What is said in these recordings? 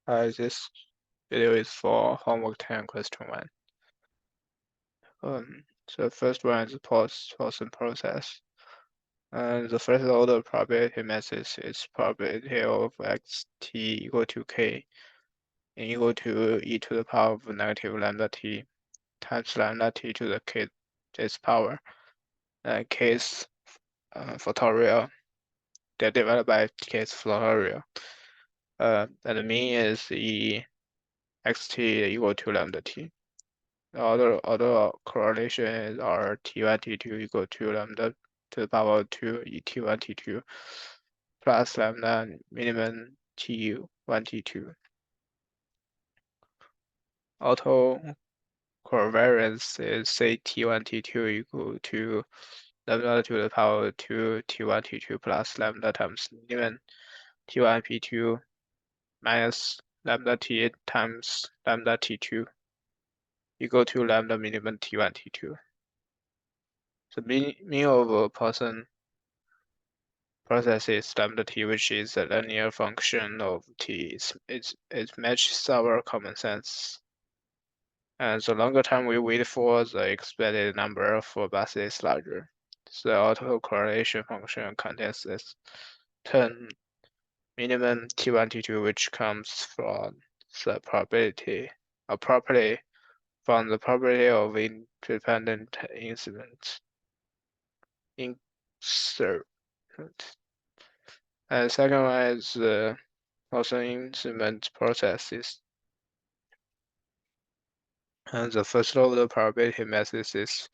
This video is for homework 10 question 1. So the first one is Poisson process. And the first order probability method is probability of xt equal to k equal to e to the power of negative lambda t times lambda t to the kth power. K is factorial. They're divided by k's factorial. And the mean is e xt equal to lambda t. Other correlations are T1, T2 equal to lambda to the power of 2 T1, T2 plus lambda minimum T1, T2. Auto covariance is say T1, T2 equal to lambda to the power of 2 T1, T2 plus lambda times minimum T1, P2 minus lambda T times lambda T2 equal to lambda minimum T1, T2. The mean of a Poisson process is lambda t, which is a linear function of t. It matches our common sense. And the longer time we wait for, the expected number for bus is larger. The autocorrelation function contains this term minimum t1, t2, which comes from the probability, or property from the probability of independent insert. And second one is the Poisson instrument processes. And the first order probability method is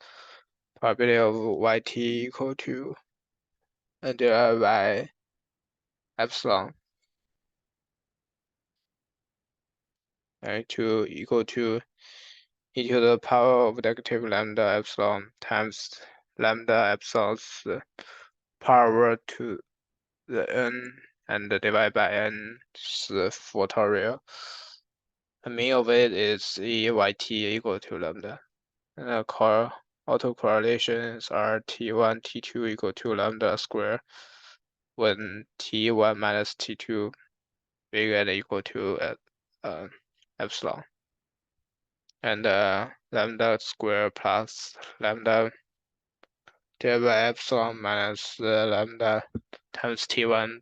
probability of yt equal to and divided by epsilon to equal to e to the power of negative lambda epsilon times lambda epsilon's power to the n and divided by n's factorial. The mean of it is EYT equal to lambda. And the autocorrelations are T1, T2 equal to lambda square when T1 minus T2 bigger than equal to epsilon. And lambda square plus lambda divided by epsilon minus lambda times T1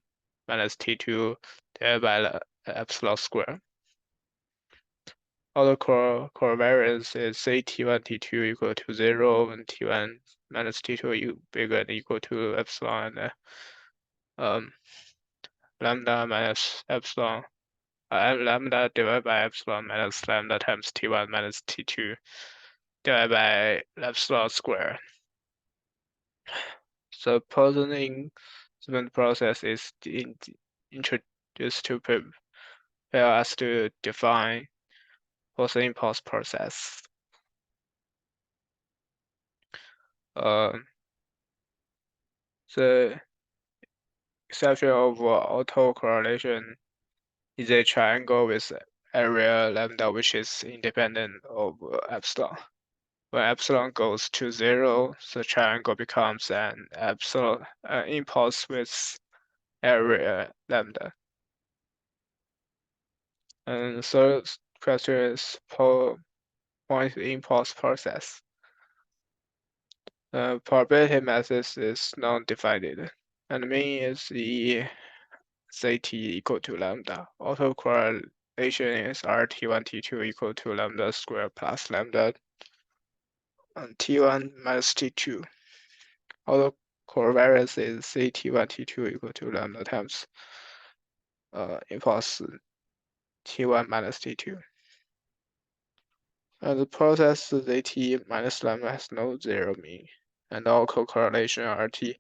minus T2 divided by epsilon square. Other covariance is say T1, T2 equal to 0 and T1 minus T2 bigger than equal to epsilon and lambda minus epsilon, lambda divided by epsilon minus lambda times T1 minus T2 divided by epsilon square. The Poisson instrument process is introduced to prepare us to define Poisson impulse process. The exception of autocorrelation is a triangle with area lambda which is independent of epsilon. When epsilon goes to 0, the triangle becomes an epsilon impulse with area lambda. And the third question is point impulse process. Probability method is non-divided, and mean is the ct equal to lambda. Autocorrelation is rt1, t2 equal to lambda squared plus lambda and t1 minus t2. Autocovariance is ct1, t2 equal to lambda times impulse t1 minus t2. And the process zt minus lambda has no zero mean, and all co-correlation rt1,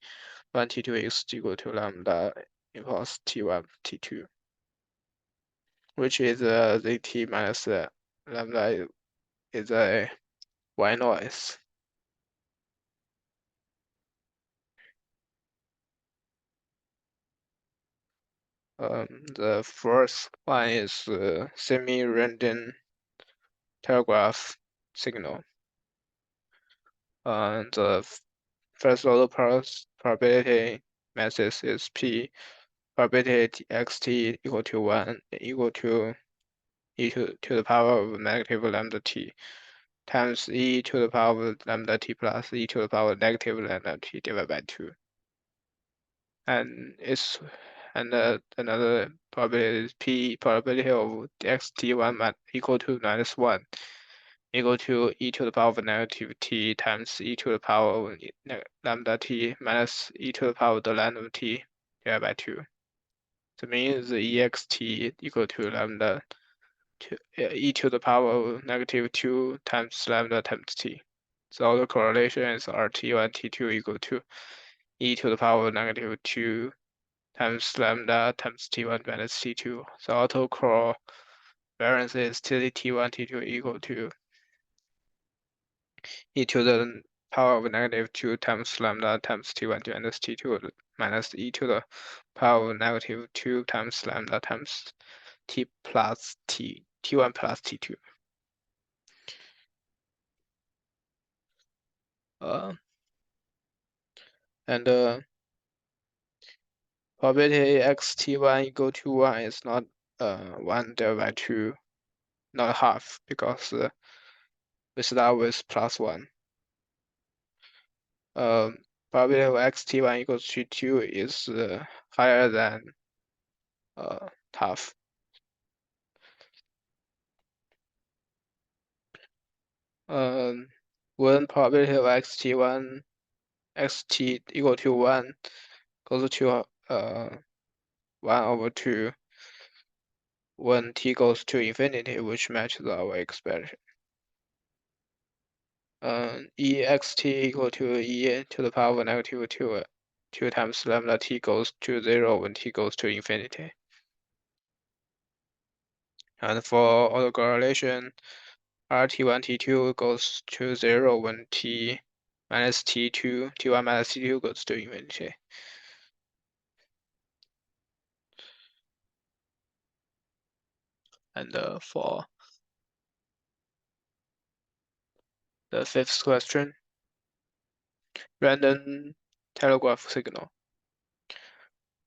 t2 is equal to lambda impulse t1, t2, which is zt minus lambda is a white noise. The first one is semi-random telegraph signal. The first order probability method is P probability xt equal to 1 equal to e to the power of negative lambda t times e to the power of lambda t plus e to the power of negative lambda t divided by 2. And another probability is p probability of xt1 equal to -1 equal to e to the power of negative t times e to the power of lambda t minus e to the power of the lambda t divided by 2. So means ext equal to lambda e to the power of negative 2 times lambda times t. So the correlation is RT1, T2 equal to e to the power of negative 2 times lambda times T1 minus T2. So autocorrelation is T1, T2 equal to e to the power of negative 2 times lambda times T1 minus T2 minus e to the power of negative 2 times lambda times T plus T, T1 plus T2. And probability xt1 equal to 1 is not 1 divided by 2, not half, because we start with plus 1. Probability of xt1 equals to 2 is higher than half. When probability of xt equal to 1 goes to 1 over 2 when t goes to infinity, which matches our expression. ext equal to e to the power of negative 2 times lambda t goes to 0 when t goes to infinity. And for autocorrelation, RT1, T2 goes to 0 when t minus T2, T1 minus T2 goes to infinity. And for the fifth question, random telegraph signal.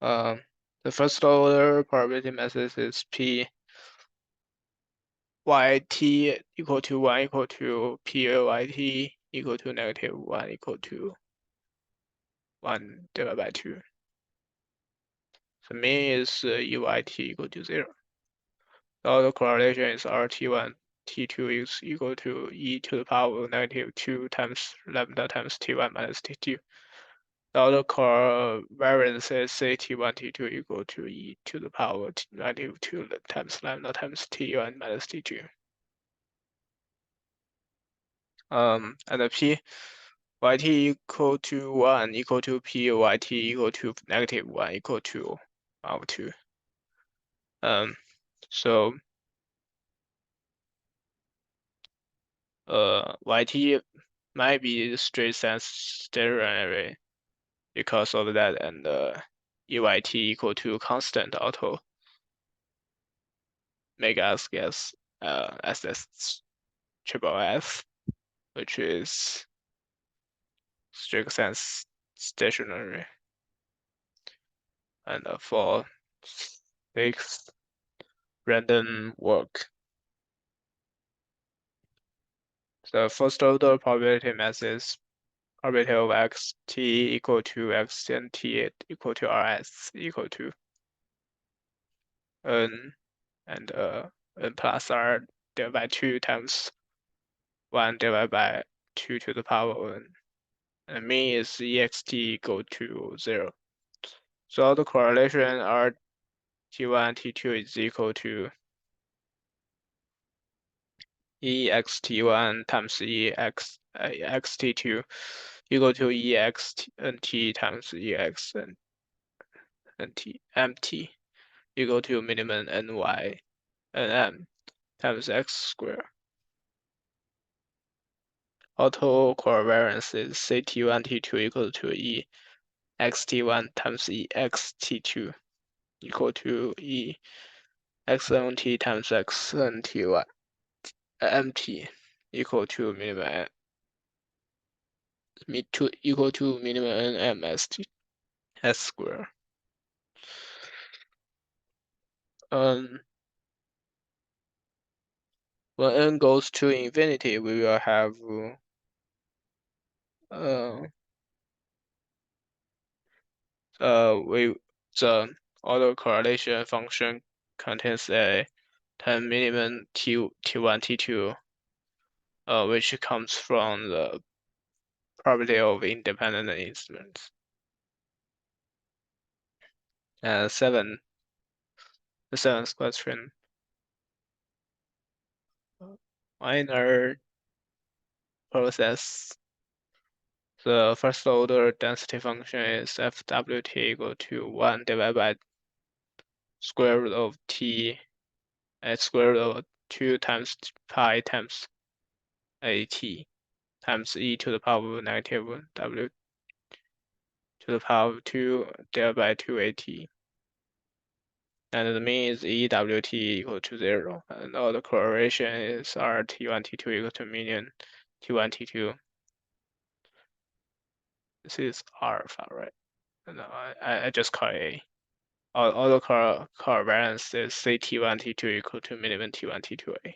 The first order probability method is P yt equal to 1 equal to P yt equal to negative 1 equal to 1 divided by 2. So mean is EYT equal to 0. So the correlation is RT1, T2 is equal to e to the power of negative 2 times lambda times T1 minus T2. So the covariance is CT1, T2 equal to e to the power of negative 2 times lambda times T1 minus T2. And the P yt equal to 1 equal to P yt equal to negative 1 equal to 1 over 2. So yt might be straight sense stationary because of that, and EYT equal to constant auto make us guess SS triple F, which is strict sense stationary. And for sixth random walk. The first order probability method is probability of xt equal to x and t equal to rs equal to n and n plus r divided by 2 times 1 divided by 2 to the power of n. And mean is ext equal to 0. So the correlation r t1 t2 is equal to ext1 times xt2 equal to ext times mt equal to minimum ny nm times x squared. Auto covariance is ct1 t2 equal to ext1 times ext2 equal to exnt times xnt mt equal to minimum equal to minimum nms s squared. when n goes to infinity, we will have the autocorrelation function contains a 10 minimum T1, T2, which comes from the property of independent instruments. And the seventh question. Minor process. The first order density function is FWT equal to 1 divided by square root of T at square root of 2 times pi times AT times e to the power of negative W to the power of 2 divided by 2AT. And the mean is EWT equal to 0. And all the correlation is RT1, T2 equal to median T1, T2. This is alpha, right? No, I just call it A. All the covariance is CT1, T2 equal to minimum T1, T2A.